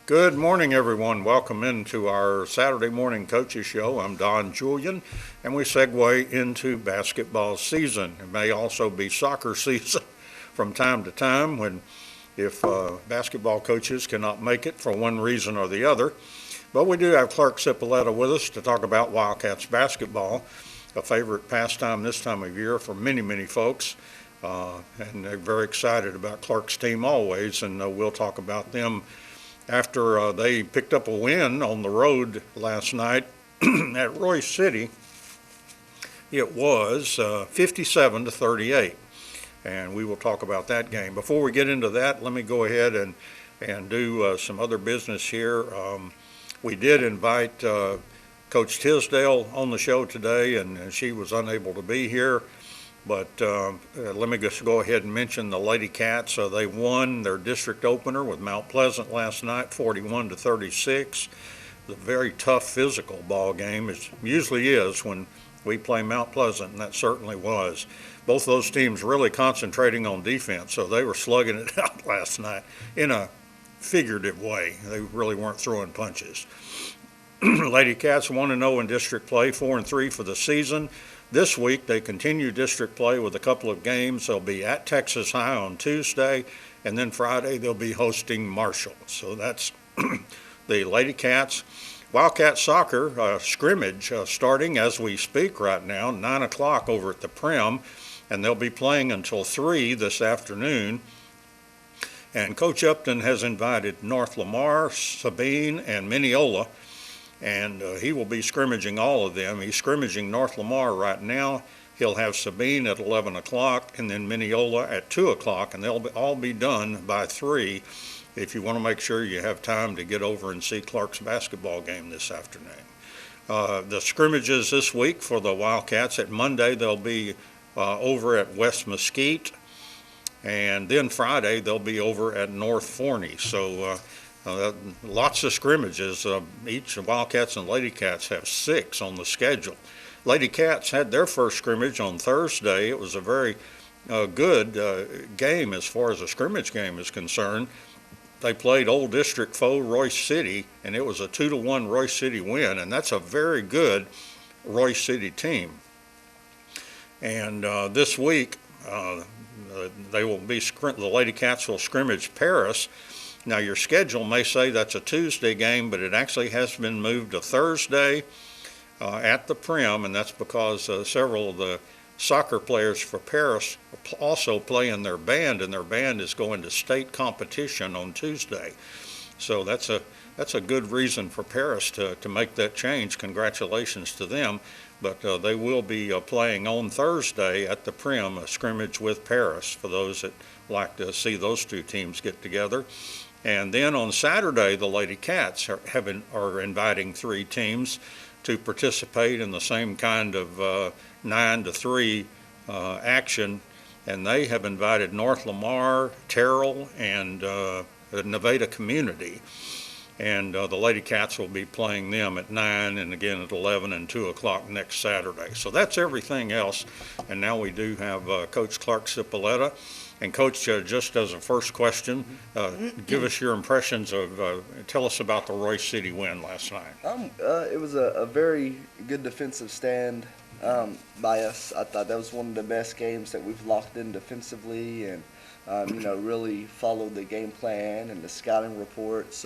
Good morning, everyone. Welcome into our Saturday morning coaches show. I'm Don Julian, and we segue into basketball season. It may also be soccer season from time to time when if basketball coaches cannot make it for one reason or the other. But we do have Clark Cipoletta with us to talk about Wildcats basketball, a favorite pastime this time of year for many, many folks. And they're very excited about Clark's team always, and we'll talk about them after they picked up a win on the road last night at Royce City. It was 57-38, and we will talk about that game. Before we get into that, let me go ahead and do some other business here. We did invite Coach Tisdale on the show today, and she was unable to be here. But let me just go ahead and mention the Lady Cats. They won their district opener with Mount Pleasant last night, 41-36. A very tough physical ball game. It usually is when we play Mount Pleasant, and that certainly was. Both those teams really concentrating on defense, so they were slugging it out last night in a figurative way. They really weren't throwing punches. Lady Cats 1-0 in district play, 4-3 for the season. This week, they continue district play with a couple of games. They'll be at Texas High on Tuesday, and then Friday they'll be hosting Marshall. So that's the Lady Cats. Wildcat Soccer scrimmage starting as we speak right now, 9 o'clock over at the Prim, and they'll be playing until 3 this afternoon. And Coach Upton has invited North Lamar, Sabine, and Mineola, and he will be scrimmaging all of them. He's scrimmaging North Lamar right now. He'll have Sabine at 11 o'clock and then Mineola at 2 o'clock, and they'll all be done by 3 if you want to make sure you have time to get over and see Clark's basketball game this afternoon. The scrimmages this week for the Wildcats, at Monday they'll be over at West Mesquite, and then Friday they'll be over at North Forney. So lots of scrimmages. Each Wildcats and Lady Cats have 6 on the schedule. Lady Cats had their first scrimmage on Thursday. It was a very good game as far as a scrimmage game is concerned. They played Old District foe Royce City, and it was a 2-1 Royce City win, and that's a very good Royce City team. And this week, they will be the Lady Cats will scrimmage Paris. Now, your schedule may say that's a Tuesday game, but it actually has been moved to Thursday at the Prim, and that's because several of the soccer players for Paris also play in their band, and their band is going to state competition on Tuesday. So that's a good reason for Paris to make that change. Congratulations to them. But they will be playing on Thursday at the Prim, a scrimmage with Paris, for those that like to see those two teams get together. And then on Saturday, the Lady Cats are inviting 3 teams to participate in the same kind of 9-3 action. And they have invited North Lamar, Terrell, and Nevada Community. And the Lady Cats will be playing them at 9 and again at 11 and 2 o'clock next Saturday. So that's everything else. And now we do have Coach Clark Cipoletta. And Coach, just as a first question, give us your impressions of, tell us about the Royce City win last night. It was a very good defensive stand by us. I thought that was one of the best games that we've locked in defensively, and really followed the game plan and the scouting reports.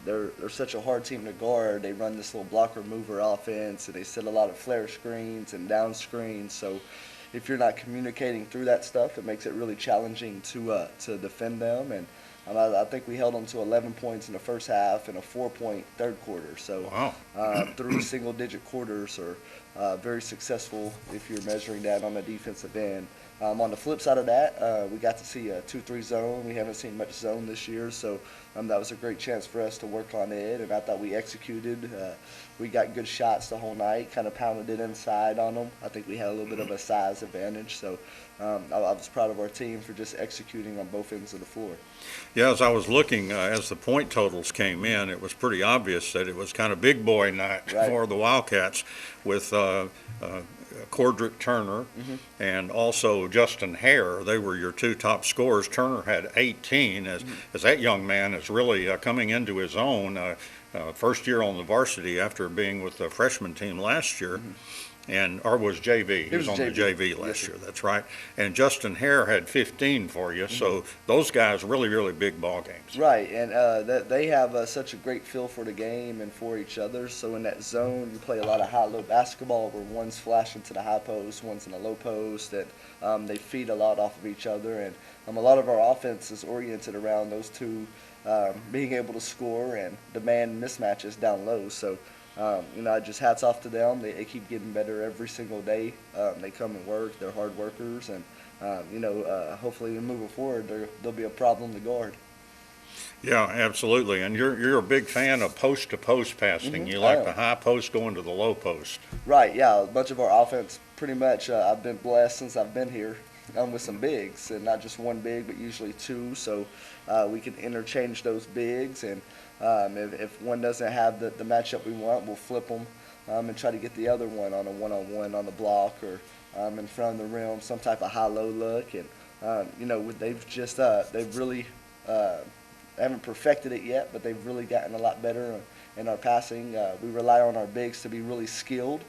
They're such a hard team to guard. They run this little blocker mover offense, and they set a lot of flare screens and down screens. So if you're not communicating through that stuff, it makes it really challenging to defend them. And I think we held them to 11 points in the first half and a 4-point third quarter. So wow. 3 single-digit quarters are very successful if you're measuring that on the defensive end. On the flip side of that, we got to see a 2-3 zone. We haven't seen much zone this year, so that was a great chance for us to work on it, and I thought we executed. We got good shots the whole night, kind of pounded it inside on them. I think we had a little bit of a size advantage, so I was proud of our team for just executing on both ends of the floor. Yeah, as I was looking, as the point totals came in, it was pretty obvious that it was kind of big boy night for the Wildcats with Cordrick Turner and also Justin Hare. They were your two top scorers. Turner had 18 as that young man is really coming into his own. First year on the varsity after being with the freshman team last year. Or was JV. He was on the JV last year. That's right. And Justin Hare had 15 for you. So those guys really, really big ball games. Right, and they have such a great feel for the game and for each other. So in that zone, you play a lot of high-low basketball where one's flashing to the high post, one's in the low post, and they feed a lot off of each other. And a lot of our offense is oriented around those two being able to score and demand mismatches down low. So just hats off to them. They keep getting better every single day. They come and work. They're hard workers, and hopefully moving forward, there'll be a problem to guard. Yeah, absolutely. And you're a big fan of post-to-post passing. You like the high post going to the low post. Right. Yeah. A bunch of our offense, pretty much. I've been blessed since I've been here. With some bigs, and not just one big, but usually two. So we can interchange those bigs, and if one doesn't have the matchup we want, we'll flip them and try to get the other one on a one-on-one on the block or in front of the rim, some type of high-low look. And they've really haven't perfected it yet, but they've really gotten a lot better in our passing. We rely on our bigs to be really skilled.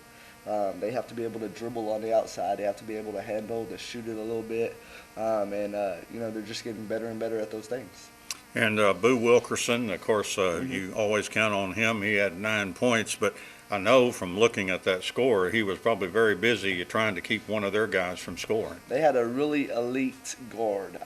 They have to be able to dribble on the outside. They have to be able to handle, to shoot it a little bit. They're just getting better and better at those things. And Boo Wilkerson, of course, you always count on him. He had 9 points, but I know from looking at that score, he was probably very busy trying to keep one of their guys from scoring. They had a really elite guard.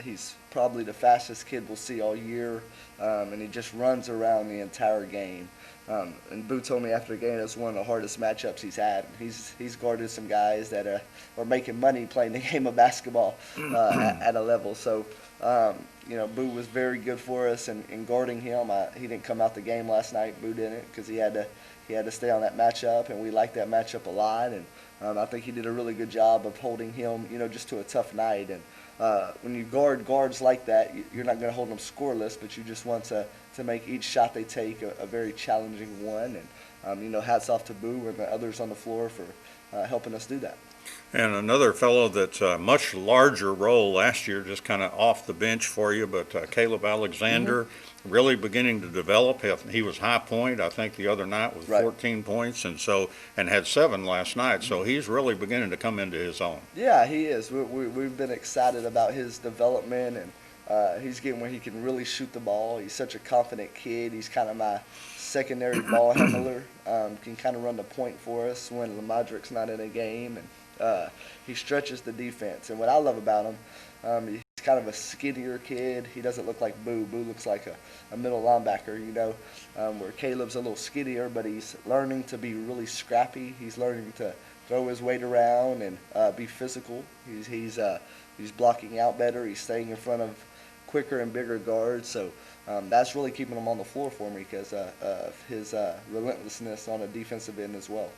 He's probably the fastest kid we'll see all year, and he just runs around the entire game. And Boo told me after the game that's one of the hardest matchups he's had. He's guarded some guys that are making money playing the game of basketball at a level. So, Boo was very good for us in guarding him. He didn't come out the game last night. Boo didn't because he had to stay on that matchup, and we liked that matchup a lot. And I think he did a really good job of holding him, just to a tough night. And when you guard guards like that, you're not going to hold them scoreless, but you just want to make each shot they take a very challenging one. And, hats off to Boo and the others on the floor for helping us do that. And another fellow that's a much larger role last year, just kind of off the bench for you, but Caleb Alexander really beginning to develop. He was high point, I think, the other night with 14 points, and had 7 last night. So he's really beginning to come into his own. Yeah, he is. We've been excited about his development, and he's getting where he can really shoot the ball. He's such a confident kid. He's kind of my secondary ball handler. Can kind of run the point for us when Lamadric's not in a game, and he stretches the defense. And what I love about him, he's kind of a skinnier kid. He doesn't look like Boo. Boo looks like a middle linebacker, where Caleb's a little skinnier, but he's learning to be really scrappy. He's learning to throw his weight around and be physical. He's blocking out better. He's staying in front of quicker and bigger guards. So that's really keeping him on the floor for me because of his relentlessness on the defensive end as well.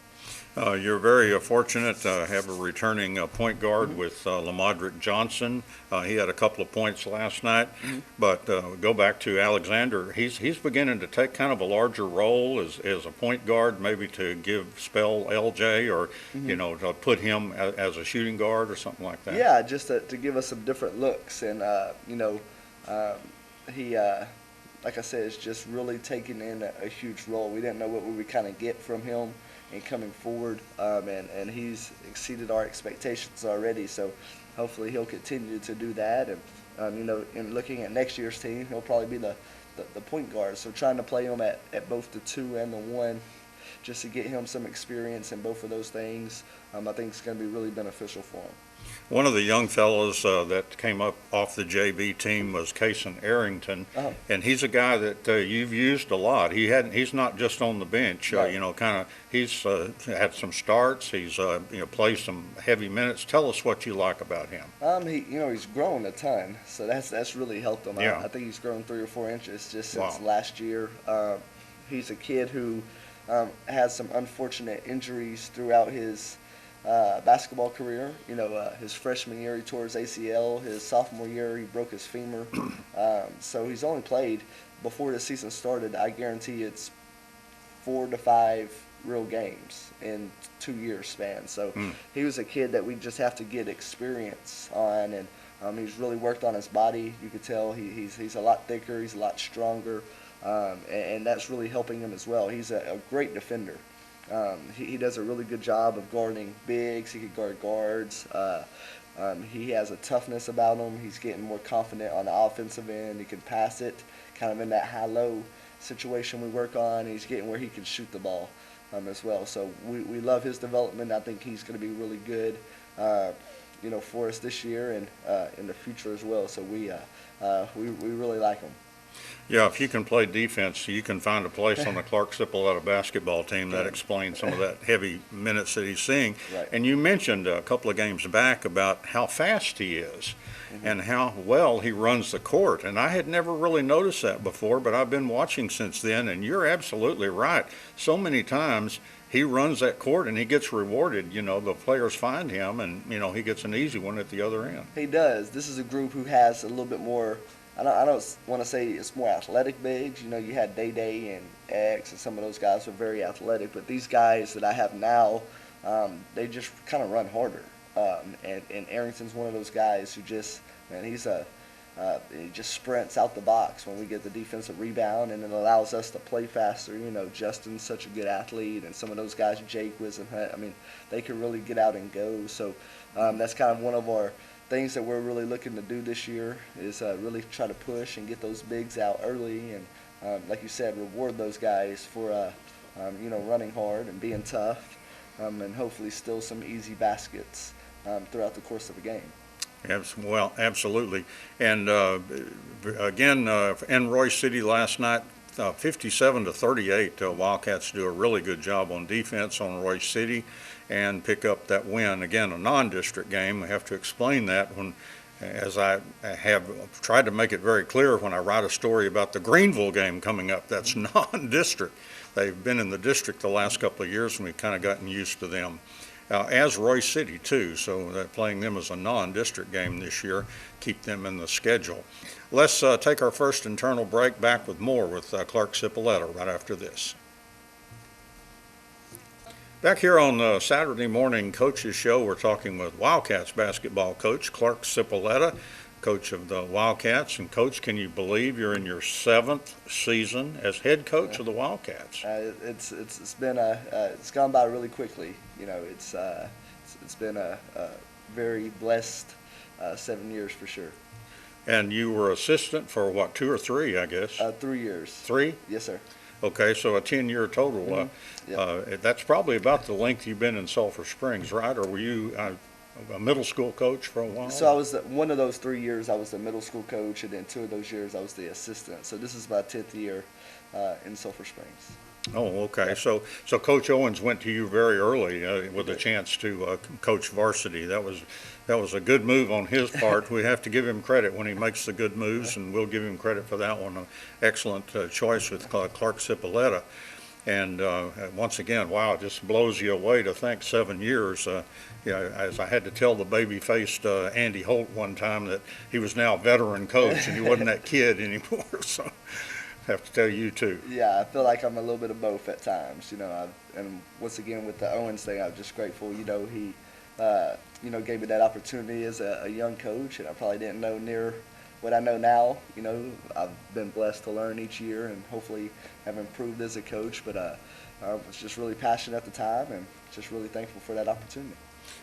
You're very fortunate to have a returning point guard with Lamadric Johnson. He had a couple of points last night, but go back to Alexander. He's beginning to take kind of a larger role as a point guard, maybe to spell LJ or to put him as a shooting guard or something like that. Yeah, just to give us some different looks, and he. Like I said, is just really taking in a huge role. We didn't know what we would kind of get from him and coming forward, and he's exceeded our expectations already. So hopefully he'll continue to do that. And in looking at next year's team, he'll probably be the point guard. So trying to play him at both the 2 and the 1, just to get him some experience in both of those things, I think it's going to be really beneficial for him. One of the young fellows that came up off the JV team was Cason Errington, and he's a guy that you've used a lot. He's not just on the bench. Right. He's had some starts. He's played some heavy minutes. Tell us what you like about him. He's grown a ton, so that's really helped him. Yeah. I think he's grown 3 or 4 inches just since last year. He's a kid who has some unfortunate injuries throughout his basketball career. His freshman year he tore his ACL. His sophomore year he broke his femur. So he's only played, before the season started, I guarantee it's 4 to 5 real games in 2 years span. So he was a kid that we just have to get experience on, and he's really worked on his body. You could tell he's a lot thicker, he's a lot stronger, and that's really helping him as well. He's a great defender. He does a really good job of guarding bigs. He can guard guards. He has a toughness about him. He's getting more confident on the offensive end. He can pass it kind of in that high-low situation we work on. He's getting where he can shoot the ball as well. So we love his development. I think he's going to be really good, for us this year and in the future as well. So we really like him. Yeah, if you can play defense, you can find a place on the Clark Cipoletta basketball team. That explains some of that heavy minutes that he's seeing. Right. And you mentioned a couple of games back about how fast he is and how well he runs the court. And I had never really noticed that before, but I've been watching since then, and you're absolutely right. So many times he runs that court and he gets rewarded. The players find him, and, he gets an easy one at the other end. He does. This is a group who has a little bit more. I don't want to say it's more athletic bigs. You had Day and X, and some of those guys were very athletic. But these guys that I have now, they just kind of run harder. And Errington's one of those guys who he just sprints out the box when we get the defensive rebound, and it allows us to play faster. Justin's such a good athlete, and some of those guys, Jake, Wisenhut, they can really get out and go. So that's kind of one of our things that we're really looking to do this year is really try to push and get those bigs out early, and like you said, reward those guys for running hard and being tough, and hopefully steal some easy baskets throughout the course of a game. Well, absolutely. And again, in Royce City last night, 57-38, Wildcats do a really good job on defense on Royce City and pick up that win. Again, a non-district game. We have to explain that as I have tried to make it very clear when I write a story about the Greenville game coming up. That's non-district. They've been in the district the last couple of years, and we've kind of gotten used to them. As Royce City, too, so they're playing them as a non-district game this year, keep them in the schedule. Let's take our first internal break, back with more with Clark Cipoletta right after this. Back here on the Saturday morning coaches show, we're talking with Wildcats basketball coach Clark Cipoletta, coach of the Wildcats. And Coach, can you believe you're in your 7th season as head coach of the Wildcats? It's gone by really quickly. It's been a very blessed 7 years for sure. And you were assistant for what, 2 or 3, I guess? 3 years. 3? Yes, sir. Okay, so a 10-year total. Yep. That's probably about the length you've been in Sulphur Springs, right? Or were you a middle school coach for a while? So I was one of those 3 years. I was the middle school coach, and then 2 of those years I was the assistant. So this is my 10th year in Sulphur Springs. Oh, okay. So Coach Owens went to you very early with a chance to coach varsity. That was a good move on his part. We have to give him credit when he makes the good moves, and we'll give him credit for that one. An excellent choice with Clark Cipoletta. And once again, wow, it just blows you away to think 7 years. As I had to tell the baby-faced Andy Holt one time that he was now a veteran coach and he wasn't that kid anymore. So I have to tell you too. Yeah, I feel like I'm a little bit of both at times. And once again with the Owens thing, I'm just grateful. He gave me that opportunity as a young coach, and I probably didn't know near what I know now. I've been blessed to learn each year and hopefully have improved as a coach, but I was just really passionate at the time and just really thankful for that opportunity.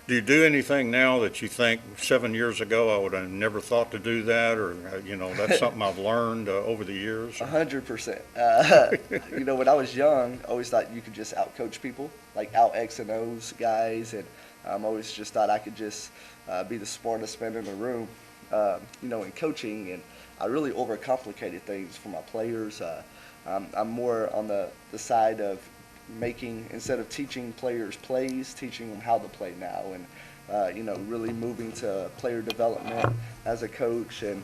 Do you do anything now that you think 7 years ago I would have never thought to do that, or that's something I've learned over the years? 100%. When I was young, I always thought you could just out-coach people, like out-X and O's guys, and always just thought I could just be the smartest man in the room, in coaching, and I really overcomplicated things for my players. I'm more on the side of instead of teaching players plays, teaching them how to play now, and really moving to player development as a coach, and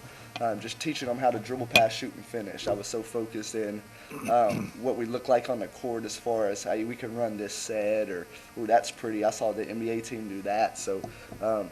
just teaching them how to dribble, pass, shoot, and finish. I was so focused in what we look like on the court as far as how we can run this set, or ooh, that's pretty. I saw the NBA team do that. So I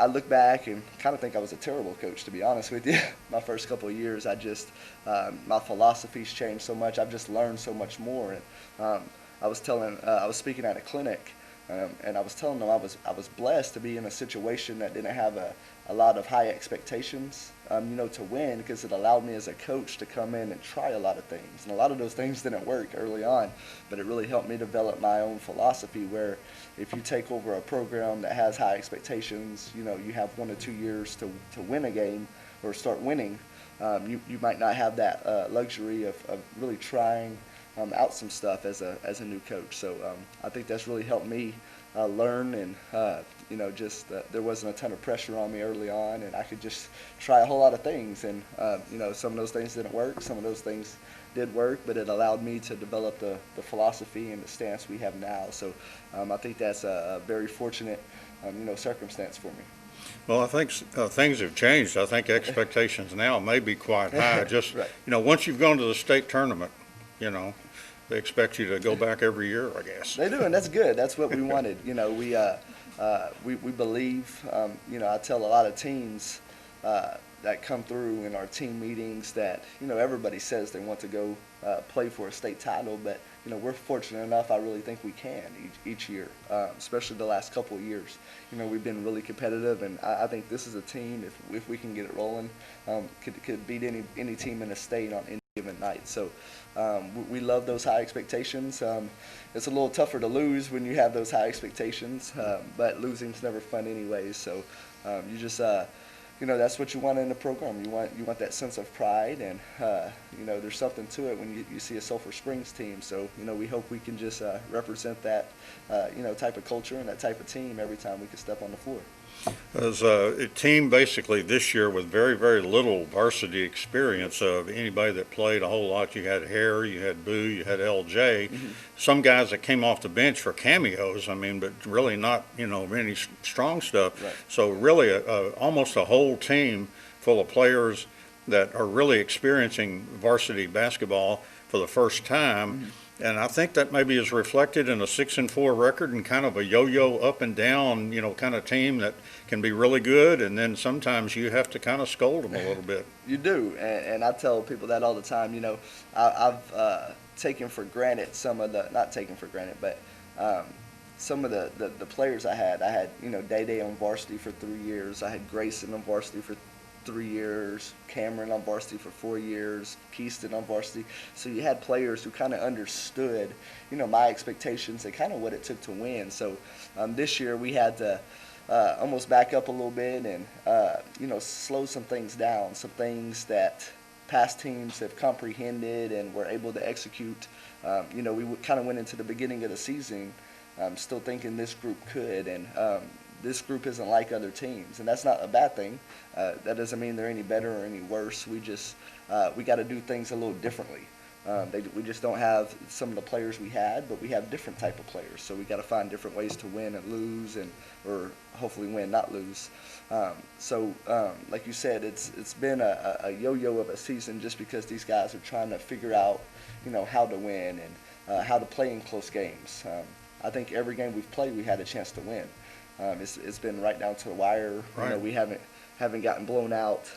look back and kind of think I was a terrible coach, to be honest with you. My first couple of years, my philosophy's changed so much. I've just learned so much more. And I was speaking at a clinic, and I was telling them I was blessed to be in a situation that didn't have a lot of high expectations, to win, because it allowed me as a coach to come in and try a lot of things. And a lot of those things didn't work early on, but it really helped me develop my own philosophy where if you take over a program that has high expectations, you have 1 or 2 years to win a game or start winning. You might not have that luxury of really trying out some stuff as a new coach. So I think that's really helped me learn, and there wasn't a ton of pressure on me early on, and I could just try a whole lot of things. And some of those things didn't work, some of those things did work, but it allowed me to develop the philosophy and the stance we have now. So I think that's a very fortunate circumstance for me. Well, I think things have changed. I think expectations now may be quite high. Just, Right. Once you've gone to the state tournament, they expect you to go back every year, I guess. They do, and that's good. That's what we wanted. We believe. I tell a lot of teams that come through in our team meetings that everybody says they want to go play for a state title, but we're fortunate enough. I really think we can each year, especially the last couple of years. We've been really competitive, and I think this is a team, if we can get it rolling, could beat any team in the state on any given night. So we love those high expectations. It's a little tougher to lose when you have those high expectations, but losing's never fun anyways. So you just that's what you want in the program. You want that sense of pride, and there's something to it when you see a Sulphur Springs team. So we hope we can just represent that type of culture and that type of team every time we can step on the floor. As a team basically this year with very, very little varsity experience of anybody that played a whole lot. You had Harry, you had Boo, you had LJ. Mm-hmm. Some guys that came off the bench for cameos, but really not, any strong stuff. Right. So really almost a whole team full of players that are really experiencing varsity basketball for the first time. Mm-hmm. And I think that maybe is reflected in a 6-4 record and kind of a yo-yo up and down, kind of team that can be really good, and then sometimes you have to kind of scold them a little bit. You do, and I tell people that all the time. I've taken for granted some of the, not taken for granted, but some of the players I had. I had, Day-Day on varsity for 3 years. I had Grayson on varsity for 3 years, Cameron on varsity for 4 years, Keyston on varsity. So you had players who kind of understood, my expectations and kind of what it took to win. So this year we had to almost back up a little bit and, slow some things down, some things that past teams have comprehended and were able to execute. We kind of went into the beginning of the season still thinking this group could, and this group isn't like other teams, and that's not a bad thing. That doesn't mean they're any better or any worse. We just we got to do things a little differently. We just don't have some of the players we had, but we have different type of players. So we got to find different ways to win and lose, or hopefully win, not lose. Like you said, it's been a yo-yo of a season just because these guys are trying to figure out, how to win and how to play in close games. I think every game we've played, we had a chance to win. It's been right down to the wire. Right. We haven't gotten blown out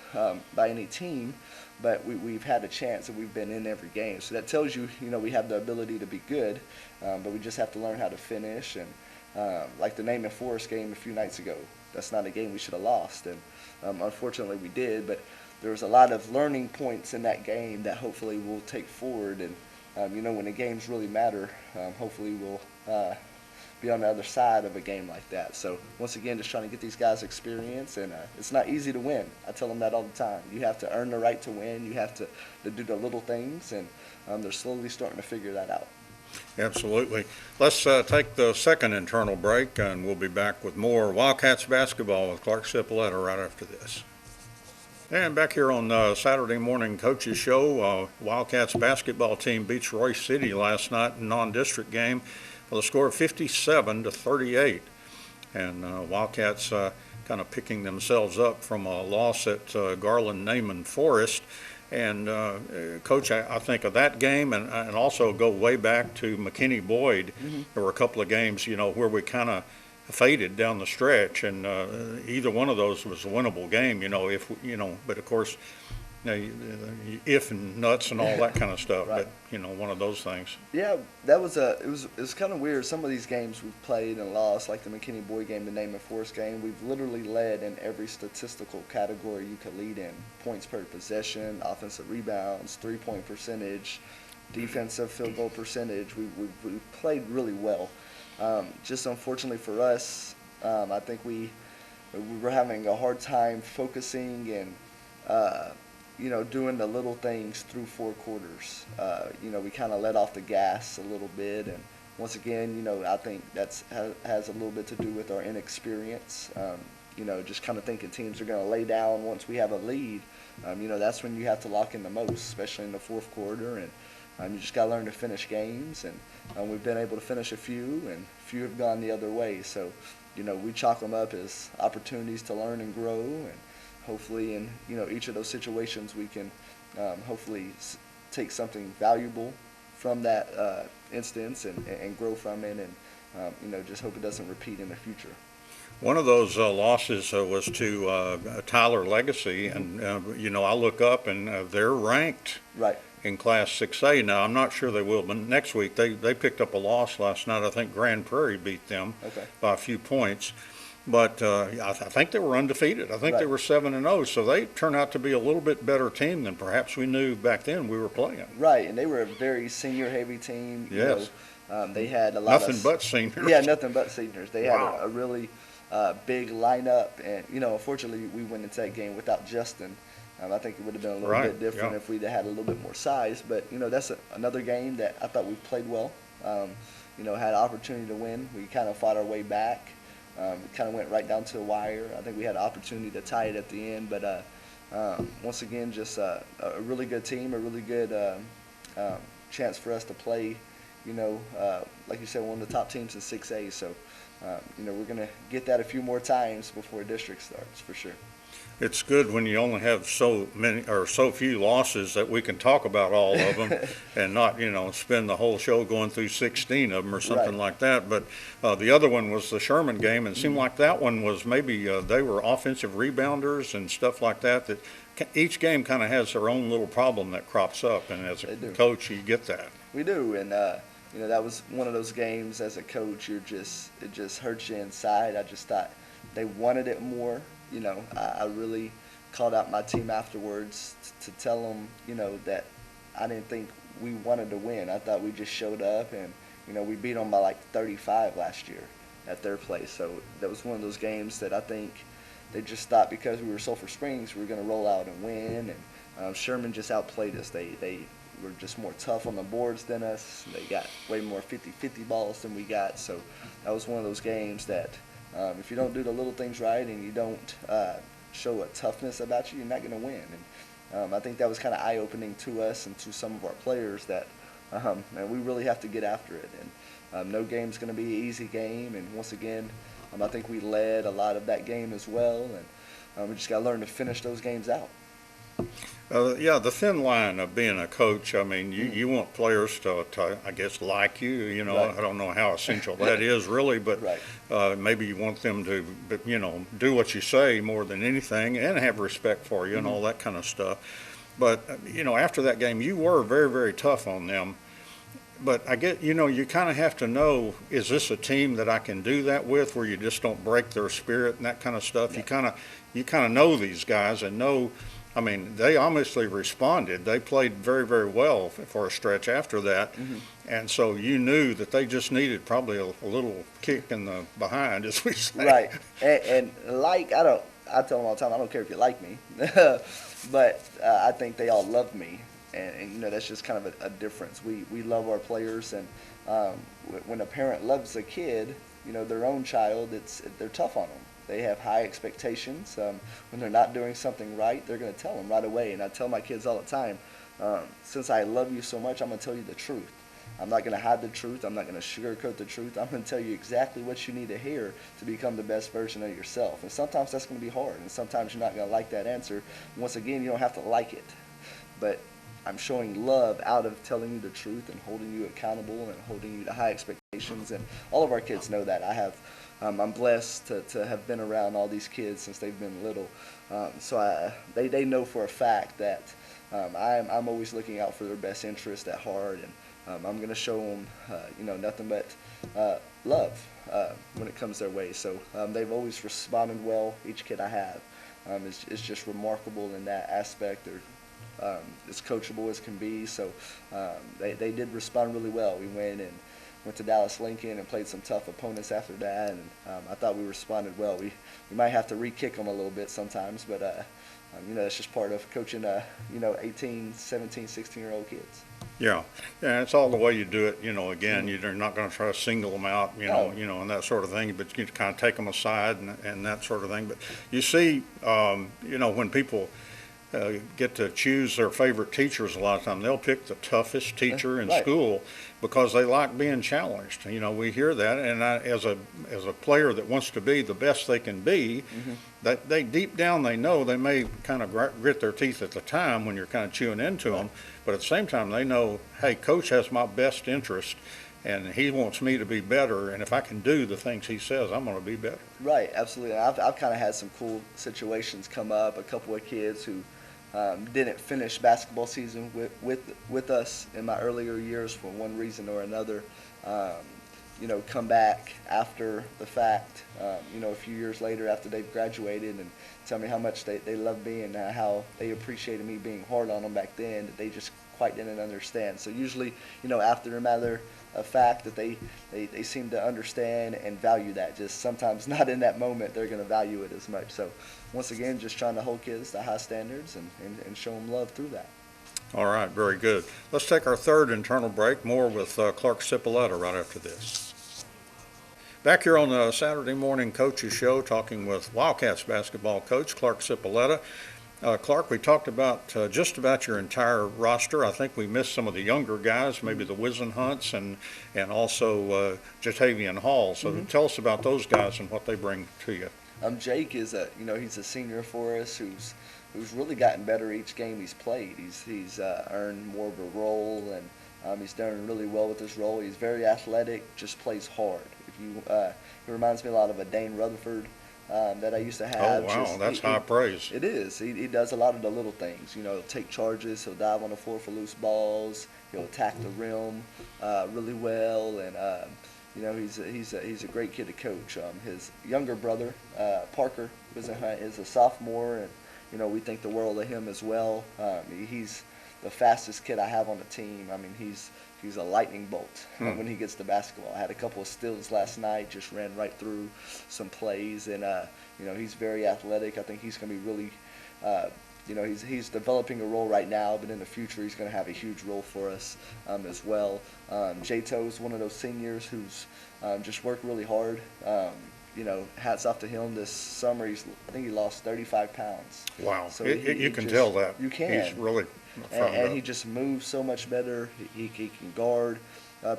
by any team, but we've had a chance and we've been in every game. So that tells you, we have the ability to be good, but we just have to learn how to finish. And like the Naaman Forest game a few nights ago, that's not a game we should have lost, and unfortunately we did. But there was a lot of learning points in that game that hopefully we'll take forward. And when the games really matter, hopefully we'll be on the other side of a game like that. So once again, just trying to get these guys experience, and it's not easy to win. I tell them that all the time. You have to earn the right to win. You have to do the little things, and they're slowly starting to figure that out. Absolutely. Let's take the second internal break, and we'll be back with more Wildcats basketball with Clark Cipoletta right after this. And back here on Saturday morning coaches show, Wildcats basketball team beats Royce City last night in non-district game with a score of 57-38. And Wildcats kind of picking themselves up from a loss at Garland Naaman Forest. And Coach, I think of that game and also go way back to McKinney Boyd. Mm-hmm. There were a couple of games, where we kind of faded down the stretch, and either one of those was a winnable game, but of course if and nuts and all that kind of stuff. Right. But one of those things. Yeah, that was it was kind of weird. Some of these games we've played and lost, like the McKinney Boy game, the Naaman Forest game, we've literally led in every statistical category you could lead in: points per possession, offensive rebounds, 3-point percentage, defensive field goal percentage. We played really well. Just unfortunately for us, I think we were having a hard time focusing and doing the little things through 4 quarters. We kind of let off the gas a little bit, and once again, I think that's has a little bit to do with our inexperience. Just kind of thinking teams are going to lay down once we have a lead. That's when you have to lock in the most, especially in the 4th quarter, and you just got to learn to finish games, and we've been able to finish a few, and few have gone the other way. So, we chalk them up as opportunities to learn and grow, and hopefully in each of those situations we can hopefully take something valuable from that instance and grow from it, and just hope it doesn't repeat in the future. One of those losses was to Tyler Legacy, and I look up and they're ranked Right. in Class 6A. Now I'm not sure they will, but next week they picked up a loss last night. I think Grand Prairie beat them by a few points. But I think they were undefeated. I think they were 7-0, so they turned out to be a little bit better team than perhaps we knew back then we were playing. Right, and they were a very senior-heavy team. Yes. They had a lot nothing but seniors. Yeah, nothing but seniors. They Wow. had a really big lineup, and unfortunately we went into that game without Justin. I think it would have been a little bit different if we'd had a little bit more size. But that's another game that I thought we played well. Had an opportunity to win. We kind of fought our way back. It kind of went right down to the wire. I think we had an opportunity to tie it at the end, but once again, just a really good team, a really good chance for us to play, like you said, one of the top teams in 6A. So, we're going to get that a few more times before district starts, for sure. It's good when you only have so many or so few losses that we can talk about all of them and not, spend the whole show going through 16 of them or something like that. But the other one was the Sherman game, and it seemed like that one was maybe they were offensive rebounders and stuff like that. That each game kind of has their own little problem that crops up, and as a coach, you get that. We do, and that was one of those games. As a coach, it just hurts you inside. I just thought they wanted it more. I really called out my team afterwards to tell them, that I didn't think we wanted to win. I thought we just showed up, and, we beat them by like 35 last year at their place. So that was one of those games that I think they just thought because we were Sulphur Springs, we were going to roll out and win. And Sherman just outplayed us. They were just more tough on the boards than us. They got way more 50-50 balls than we got. So that was one of those games that if you don't do the little things right and you don't show a toughness about you, you're not going to win. And I think that was kind of eye-opening to us and to some of our players that we really have to get after it. And no game's going to be an easy game. And once again, I think we led a lot of that game as well. And we just got to learn to finish those games out. The thin line of being a coach, I mean, you want players to, I guess, like you, Right. I don't know how essential that is really, but maybe you want them to, do what you say more than anything and have respect for you and all that kind of stuff. But, after that game, you were very, very tough on them. But I get, you kind of have to know, is this a team that I can do that with, where you just don't break their spirit and that kind of stuff? Yeah. You kind of know these guys and know. I mean, they obviously responded. They played very, very well for a stretch after that. And so you knew that they just needed probably a little kick in the behind, as we say. Right. And I tell them all the time, I don't care if you like me, but I think they all love me. And that's just kind of a difference. We love our players, and when a parent loves a kid, their own child, they're tough on them. They have high expectations. When they're not doing something right, they're going to tell them right away. And I tell my kids all the time, since I love you so much, I'm going to tell you the truth. I'm not going to hide the truth. I'm not going to sugarcoat the truth. I'm going to tell you exactly what you need to hear to become the best version of yourself. And sometimes that's going to be hard, and sometimes you're not going to like that answer. Once again, you don't have to like it. But I'm showing love out of telling you the truth and holding you accountable and holding you to high expectations. And all of our kids know that. I have I'm blessed to have been around all these kids since they've been little. So they know for a fact that I'm always looking out for their best interest at heart, and I'm going to show them, nothing but love when it comes their way. So they've always responded well. Each kid I have is just remarkable in that aspect. They're as coachable as can be. So they did respond really well. We went to Dallas Lincoln and played some tough opponents after that, and I thought we responded well. We might have to re-kick them a little bit sometimes, but that's just part of coaching 18, 17, 16-year-old kids. Yeah, it's all the way you do it. Again, you're not going to try to single them out, and that sort of thing. But you kind of take them aside and that sort of thing. But you see, when people get to choose their favorite teachers, a lot of times they'll pick the toughest teacher in Right. school because they like being challenged. We hear that, and as a player that wants to be the best they can be, that they deep down they know they may kind of grit their teeth at the time when you're kind of chewing into them, but at the same time they know, hey, coach has my best interest, and he wants me to be better, and if I can do the things he says, I'm going to be better. Right, absolutely. I've kind of had some cool situations come up. A couple of kids who didn't finish basketball season with us in my earlier years for one reason or another, come back after the fact, a few years later after they've graduated, and tell me how much they love me and how they appreciated me being hard on them back then that they just quite didn't understand. So usually, after a matter of fact that they seem to understand and value that. Just sometimes not in that moment they're going to value it as much. So once again, just trying to hold kids to high standards and show them love through that. All right, very good. Let's take our third internal break, more with Clark Cipoletta right after this. Back here on the Saturday Morning Coaches Show, talking with Wildcats basketball coach Clark Cipoletta. Clark, we talked about just about your entire roster. I think we missed some of the younger guys, maybe the Wizenhunts and also Jatavian Hall. So tell us about those guys and what they bring to you. Jake is he's a senior for us who's really gotten better each game he's played. He's earned more of a role, and he's done really well with his role. He's very athletic, just plays hard. He reminds me a lot of a Dane Rutherford that I used to have. Oh, wow, that's high praise. It is. He does a lot of the little things. He'll take charges. He'll dive on the floor for loose balls. He'll attack the rim really well, and he's a great kid to coach. His younger brother, Parker, is a sophomore, and we think the world of him as well. He's the fastest kid I have on the team. I mean, he's a lightning bolt when he gets to basketball. I had a couple of steals last night, just ran right through some plays, and he's very athletic. I think he's going to be really, he's developing a role right now, but in the future he's going to have a huge role for us as well. J-To's one of those seniors who's just worked really hard. Hats off to him this summer. I think he lost 35 pounds. Wow. So you can tell that. You can. He's really and he just moves so much better. He can guard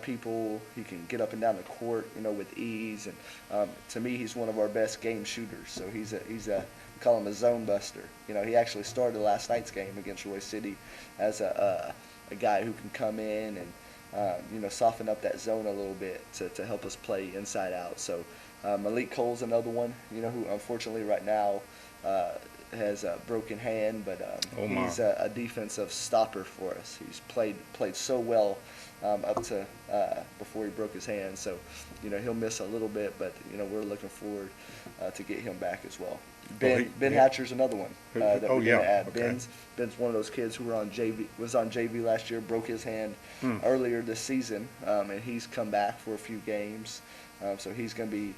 people. He can get up and down the court, with ease. And to me, he's one of our best game shooters. So he's a we call him a zone buster. He actually started last night's game against Roy City as a guy who can come in and soften up that zone a little bit to help us play inside out. So Malik Cole's another one, who unfortunately right now has a broken hand, but he's a defensive stopper for us. He's played so well up to before he broke his hand. So he'll miss a little bit, but we're looking forward to get him back as well. Ben Hatcher's another one that we're going to add. Okay. Ben's one of those kids who was on JV last year, broke his hand earlier this season, and he's come back for a few games. So he's going to be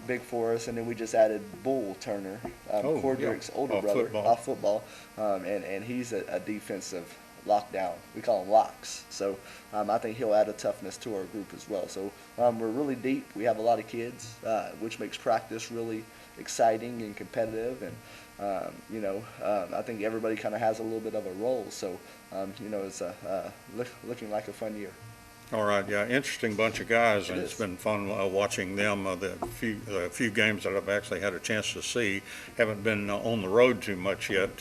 big for us. And then we just added Bull Turner, Cordrick's older brother, off football, and he's a defensive lockdown. We call him locks. So I think he'll add a toughness to our group as well. So we're really deep. We have a lot of kids, which makes practice really exciting and competitive. And I think everybody kind of has a little bit of a role. So it's looking like a fun year. All right, yeah, interesting bunch of guys, and It it's is. been fun watching them. The few games that I've actually had a chance to see, haven't been on the road too much yet.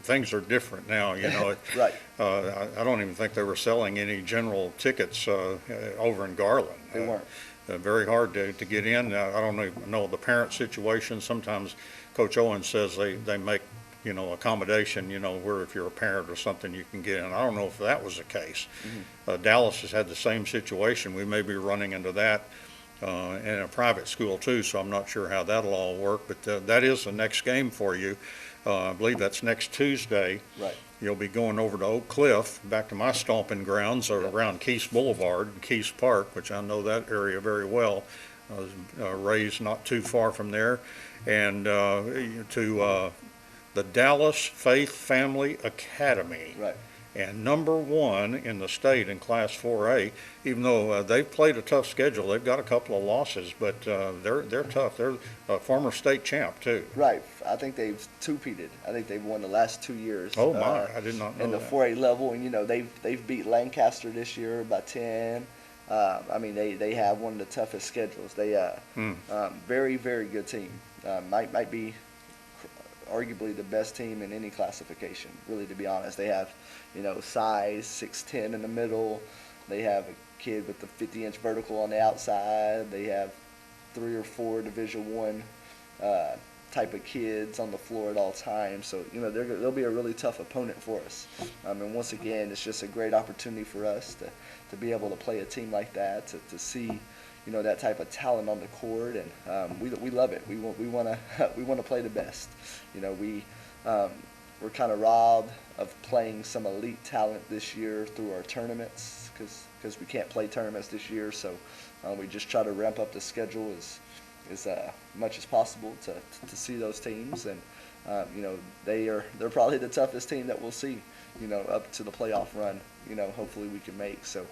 Things are different now, Right. I don't even think they were selling any general tickets over in Garland. They weren't. very hard to get in. I don't even know the parent situation. Sometimes Coach Owen says they make, accommodation, where if you're a parent or something, you can get in. I don't know if that was the case. Dallas has had the same situation. We may be running into that in a private school too, so I'm not sure how that'll all work, but that is the next game for you. I believe that's next Tuesday. Right. You'll be going over to Oak Cliff, back to my stomping grounds, or around Keys Boulevard and Keys Park, which I know that area very well. I was raised not too far from there, and to the Dallas Faith Family Academy. Right. And #1 in the state in Class 4A, even though they've played a tough schedule. They've got a couple of losses, but they're tough. They're a former state champ too. Right. I think they've two-peated. I think they've won the last 2 years. Oh my! I did not know in the that. 4A level, and they've beat Lancaster this year by 10. I mean, they have one of the toughest schedules. They very, very good team. Might be arguably the best team in any classification, really, to be honest. They have, size 6'10" in the middle. They have a kid with the 50-inch vertical on the outside. They have 3 or 4 Division I type of kids on the floor at all times. So, they'll be a really tough opponent for us. And once again, it's just a great opportunity for us to be able to play a team like that, to see, that type of talent on the court, and we love it. We want to play the best. We're kind of robbed of playing some elite talent this year through our tournaments because we can't play tournaments this year. So we just try to ramp up the schedule as much as possible to see those teams, and they're probably the toughest team that we'll see. Up to the playoff run. Hopefully we can make. So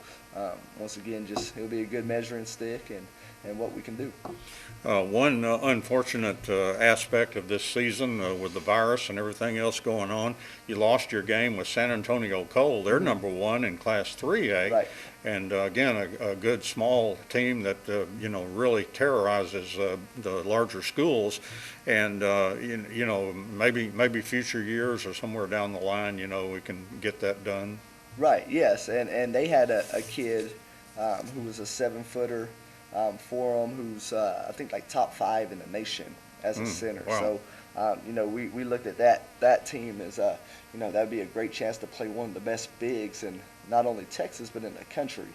once again, it'll be a good measuring stick and what we can do. One unfortunate aspect of this season with the virus and everything else going on, you lost your game with San Antonio Cole. They're #1 in Class 3A. Right. And again, a good small team that, really terrorizes the larger schools. And, maybe future years or somewhere down the line, we can get that done. Right, yes. And they had a kid who was a 7-footer for them, who's, I think, like top 5 in the nation as a center. Wow. So, we looked at that team as, that'd be a great chance to play one of the best bigs in not only Texas, but in the country.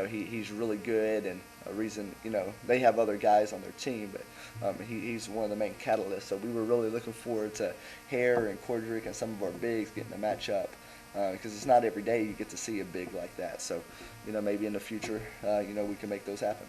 He's really good, and a reason, they have other guys on their team, but he's one of the main catalysts. So we were really looking forward to Hare and Cordrick and some of our bigs getting a match up, because it's not every day you get to see a big like that. So, maybe in the future, we can make those happen.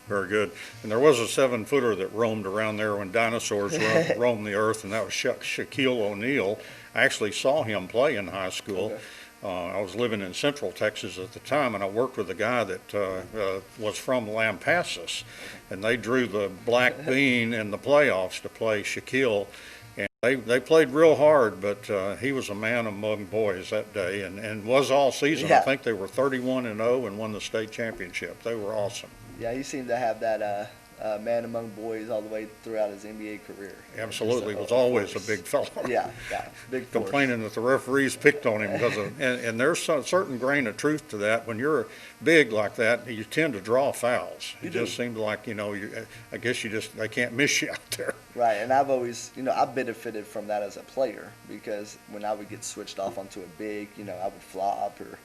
Very good. And there was a 7-footer that roamed around there when dinosaurs roamed the earth, and that was Shaquille O'Neal. I actually saw him play in high school. Okay. I was living in Central Texas at the time, and I worked with a guy that was from Lampasas, and they drew the Black Bean in the playoffs to play Shaquille. And they played real hard, but he was a man among boys that day, and was all season. Yeah. I think they were 31-0 and won the state championship. They were awesome. Yeah, he seemed to have that man among boys all the way throughout his NBA career. Absolutely, was always a big fellow. Yeah, big force. Complaining that the referees picked on him because of, and there's a certain grain of truth to that. When you're big like that, you tend to draw fouls. It just seems like, I guess they can't miss you out there. Right, and I've always, I've benefited from that as a player, because when I would get switched off onto a big, I would flop, or,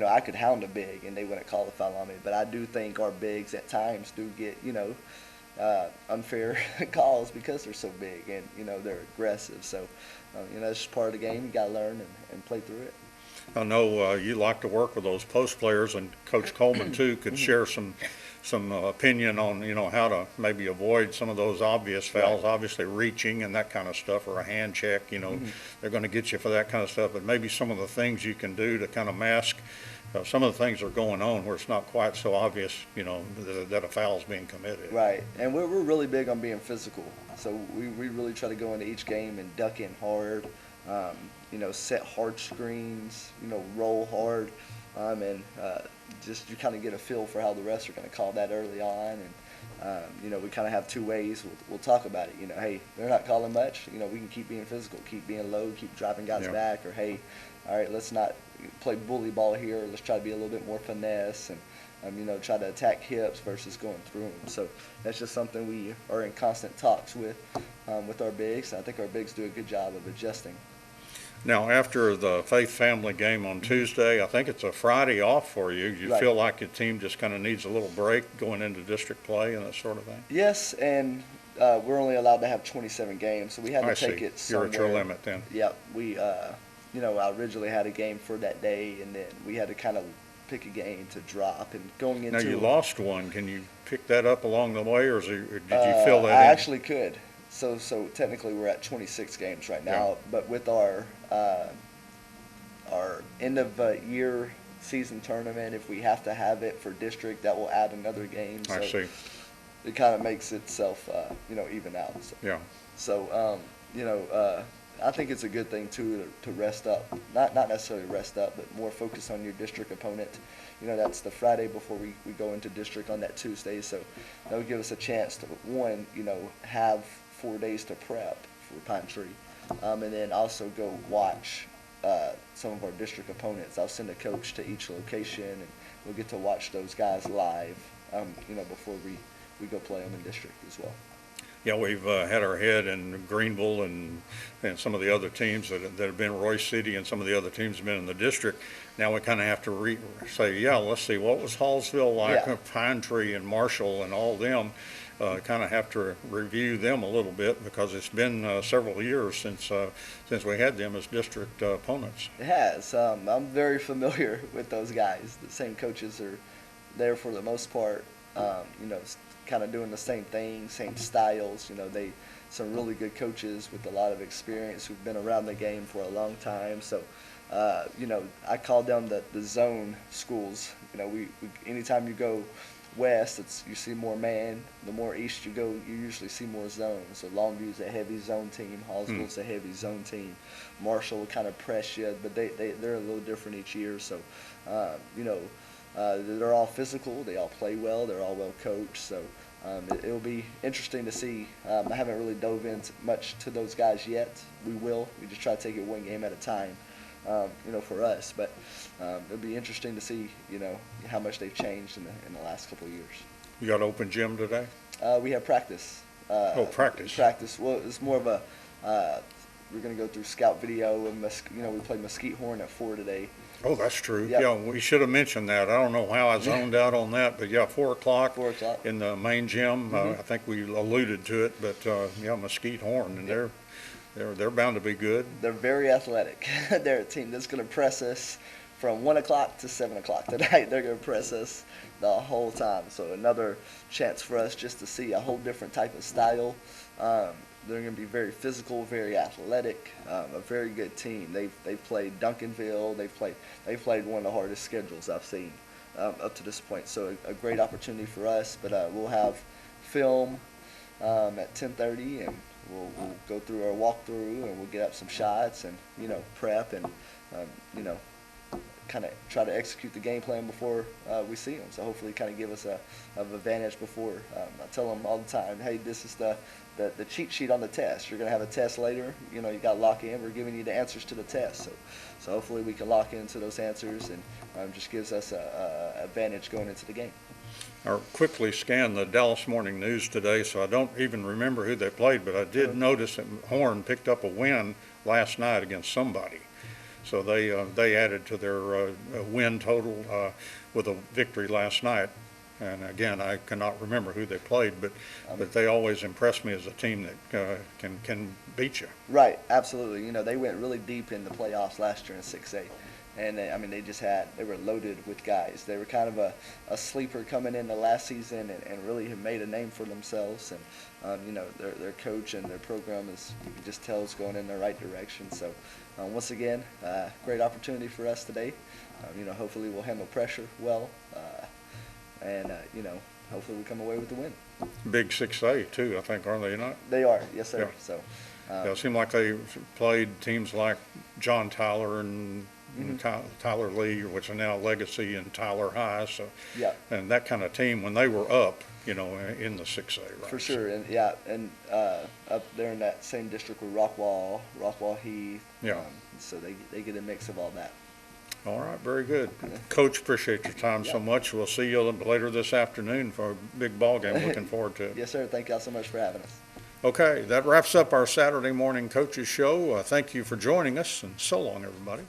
I could hound a big and they wouldn't call the foul on me. But I do think our bigs at times do get, unfair calls because they're so big and, they're aggressive. So, it's just part of the game. You got to learn and play through it. I know you like to work with those post players, and Coach Coleman too could share some opinion on how to maybe avoid some of those obvious fouls. Right. Obviously reaching and that kind of stuff, or a hand check. They're going to get you for that kind of stuff. But maybe some of the things you can do to kind of mask some of the things that are going on where it's not quite so obvious, that a foul is being committed. Right, and we're really big on being physical. So we really try to go into each game and duck in hard. Set hard screens, roll hard, and just you kind of get a feel for how the refs are going to call that early on. And, we kind of have 2 ways. We'll talk about it. Hey, they're not calling much. We can keep being physical, keep being low, keep dropping guys back, or, hey, all right, let's not play bully ball here. Let's try to be a little bit more finesse and, try to attack hips versus going through them. So that's just something we are in constant talks with our bigs. I think our bigs do a good job of adjusting. Now, after the Faith family game on Tuesday, I think it's a Friday off for you. You Right. feel like your team just kind of needs a little break going into district play and that sort of thing? Yes, and we're only allowed to have 27 games, so we had to I take see. it somewhere. You're at your limit then. Yep, we, I originally had a game for that day, and then we had to kind of pick a game to drop. And going into Now, you lost one. Can you pick that up along the way, or did you fill that I in? actually could. So technically we're at 26 games right now, Yeah. but with our end of year season tournament, if we have to have it for district, that will add another game. So I see. it kind of makes itself, even out. So, Yeah. so I think it's a good thing too to rest up. Not necessarily rest up, but more focus on your district opponent. That's the Friday before we go into district on that Tuesday. So that would give us a chance to, one, have 4 days to prep for Pine Tree. And then also go watch some of our district opponents. I'll send a coach to each location, and we'll get to watch those guys live, before we go play them in district as well. Yeah, we've had our head in Greenville and some of the other teams that have been Royce City, and some of the other teams have been in the district. Now we kind of have to say, let's see, what was Hallsville like, Yeah. Pine Tree and Marshall and all them. Kind of have to review them a little bit because it's been several years since we had them as district opponents. It has. I'm very familiar with those guys. The same coaches are there for the most part. Kind of doing the same thing, same styles. Some really good coaches with a lot of experience who've been around the game for a long time. So, I call them the zone schools. We anytime you go west, you see more man. The more east you go, you usually see more zone. So Longview's a heavy zone team. Hallsville's a heavy zone team. Marshall will kind of press you, but they're a little different each year. So, they're all physical. They all play well. They're all well coached. So it'll be interesting to see. I haven't really dove in much to those guys yet. We will. We just try to take it one game at a time, for us. But it'll be interesting to see, how much they've changed in the last couple of years. You got open gym today? We have practice. Practice. Practice. Well, it's more of a. We're going to go through scout video, and we played Mesquite Horn at 4 today. Oh, that's true. Yep. Yeah, we should have mentioned that. I don't know how I zoned out on that, but 4 o'clock. 4 o'clock. In the main gym. I think we alluded to it, but Mesquite Horn, and they're bound to be good. They're very athletic. They're a team that's going to press us from 1 o'clock to 7 o'clock tonight. They're going to press us the whole time. So another chance for us just to see a whole different type of style. They're going to be very physical, very athletic, a very good team. They've played Duncanville. They've played one of the hardest schedules I've seen up to this point. So a great opportunity for us. But we'll have film at 10:30, and we'll go through our walkthrough, and we'll get up some shots and prep and kind of try to execute the game plan before we see them. So hopefully kind of give us an advantage before. I tell them all the time, hey, this is the cheat sheet on the test. You're going to have a test later. You got to lock in. We're giving you the answers to the test. So hopefully we can lock into those answers, and just gives us a advantage going into the game. I quickly scanned the Dallas Morning News today, so I don't even remember who they played, but I did notice that Horn picked up a win last night against somebody. So they added to their win total with a victory last night. And again, I cannot remember who they played, but they always impress me as a team that can beat you. Right, absolutely. They went really deep in the playoffs last year in 6A. And they were loaded with guys. They were kind of a sleeper coming into last season, and really have made a name for themselves. And their coach and their program you can just tell is going in the right direction. So once again, great opportunity for us today. Hopefully we'll handle pressure well, and hopefully we come away with the win. Big 6A too, I think, aren't they not? They are, yes sir. Yeah. So It seemed like they played teams like John Tyler and Tyler Lee, which are now Legacy and Tyler High. So, yeah, and that kind of team when they were up, in the 6A, right? for sure. And up there in that same district with Rockwall Heath. Yeah. So they get a mix of all that. All right, very good. Coach, appreciate your time so Yeah. much. We'll see you later this afternoon for a big ball game. Looking forward to it. Yes, sir. Thank y'all so much for having us. Okay, that wraps up our Saturday morning coaches show. Thank you for joining us, and so long, everybody.